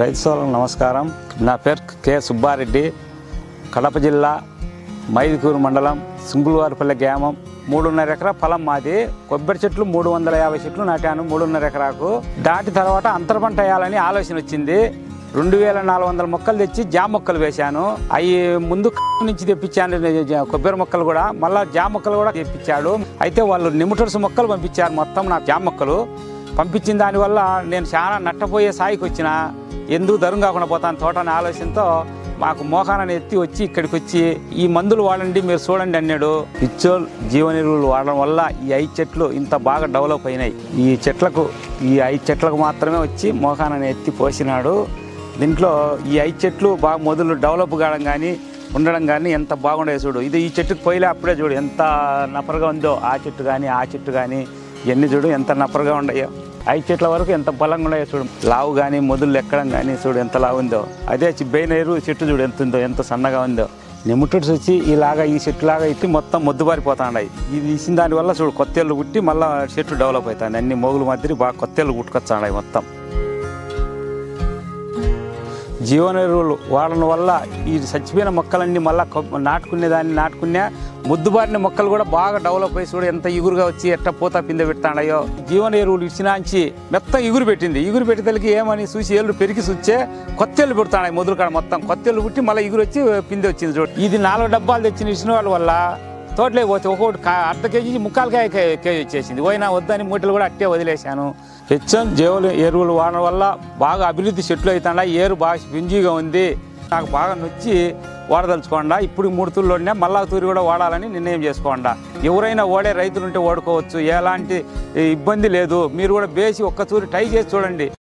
రైతు సోదరులకు నమస్కారం. నా పేరు కె సుబ్బారెడ్డి. కడప జిల్లా మైదుకూరు మండలం సింగులవారిపల్లె గ్రామం. 3.5 ఎకరా పొలం మాది. కొబ్బరి చెట్లు 350 చెట్లు నాటాను 3.5 ఎకరాకు. దాటి తర్వాత అంతర పంట వేయాలని ఆలోచన వచ్చింది. 2400 మొక్కలు తెచ్చి జామ మొక్కలు వేశాను. అవి ముందు నుంచి తెప్పించాను కొబ్బరి మొక్కలు కూడా, మళ్ళీ జామ మొక్కలు కూడా తెప్పించాడు. అయితే వాళ్ళు నిమిటర్స్ మొక్కలు పంపించారు. మొత్తం నాకు జామ మొక్కలు పంపించిన దానివల్ల నేను చాలా నట్టపోయే స్థాయికి వచ్చిన. ఎందుకు దరువు కాకుండా పోతాను తోట అనే ఆలోచనతో మాకు మోకానాన్ని ఎత్తి వచ్చి ఇక్కడికి వచ్చి ఈ మందులు వాడండి మీరు చూడండి అన్నాడు. పిచ్చోల్ జీవన ఎరువులు వాడడం వల్ల ఈ 5 చెట్లు ఇంత బాగా డెవలప్ అయినాయి. ఈ 5 చెట్లకు మాత్రమే వచ్చి మోకానాన్ని ఎత్తి పోసినాడు. దీంట్లో ఈ 5 చెట్లు బాగా మొదలు డెవలప్ కావడం కానీ ఉండడం కానీ ఎంత బాగుండేది చూడు. ఇది ఈ చెట్టుకు పోయిలే అప్పుడే చూడు ఎంత నప్పరగా ఉందో. ఆ చెట్టు కానీ ఇవన్నీ చూడు ఎంత నప్పరగా ఉన్నాయో. 5 చెట్ల వరకు ఎంత బలంగా ఉన్నాయో చూడు. లావు కానీ మొదలు ఎక్కడం కానీ చూడు ఎంత లావు ఉందో. అదే బెయినైరు చెట్టు చూడు ఎంత ఉందో, ఎంత సన్నగా ఉందో. నిముటర్స్ వచ్చి ఇలాగా ఈ చెట్టులాగా ఇట్టి మొత్తం మొద్దుబారిపోతున్నాయి. ఇది ఇచ్చిన దానివల్ల చూడు కొత్తేళ్ళు పుట్టి మళ్ళీ చెట్టు డెవలప్ అవుతుంది. అన్ని మొగులు మధ్య బాగా కొత్తేళ్ళు పుట్టుకొచ్చాయి. మొత్తం జీవన ఎరువులు వాడడం వల్ల ఈ చచ్చిపోయిన మొక్కలన్నీ మళ్ళీ నాటుకునే ముద్దుబారిన మొక్కలు కూడా బాగా డెవలప్ అయ్యి చూడు ఎంత ఇగురుగా వచ్చి ఎట్ట పూత పిందె పెడతాడయో. జీవన ఎరువులు ఇచ్చినాంచి మెత్తం ఇగురు పెట్టింది. ఇగురు పెట్టేతలకి ఏమని చూసి ఏళ్ళు పెరిగి చూస్తే కొత్తేళ్ళు పెడతాయి. మొదలు కాడ మొత్తం కొత్తేళ్ళు పుట్టి మళ్ళీ ఇగురు వచ్చి పిందె వచ్చింది చూడు. ఇది 4 డబ్బాలు తెచ్చిన ఇచ్చిన వాళ్ళ వల్ల తోటలోకి పోతే ఒక్కొక్కటి అర్ధ కేజీ 3/4 కేజీ వచ్చేసింది. పోయినా వద్దని మూటలు కూడా అట్టే వదిలేశాను. హెచ్ఎం జీవన ఎరువులు వాడడం వల్ల బాగా అభివృద్ధి చెట్లు అవుతాయి. ఏరు బాగా పింజీగా ఉంది. నాకు బాగా నొచ్చి వాడదలుచుకోండా. ఇప్పుడు 3 తూర్లు వాడినా మళ్ళా తూరి కూడా వాడాలని నిర్ణయం చేసుకోండా. ఎవరైనా ఓడే రైతులు ఉంటే ఓడుకోవచ్చు, ఎలాంటి ఇబ్బంది లేదు. మీరు కూడా బేసి ఒక్క తూరి ట్రై చేసి చూడండి.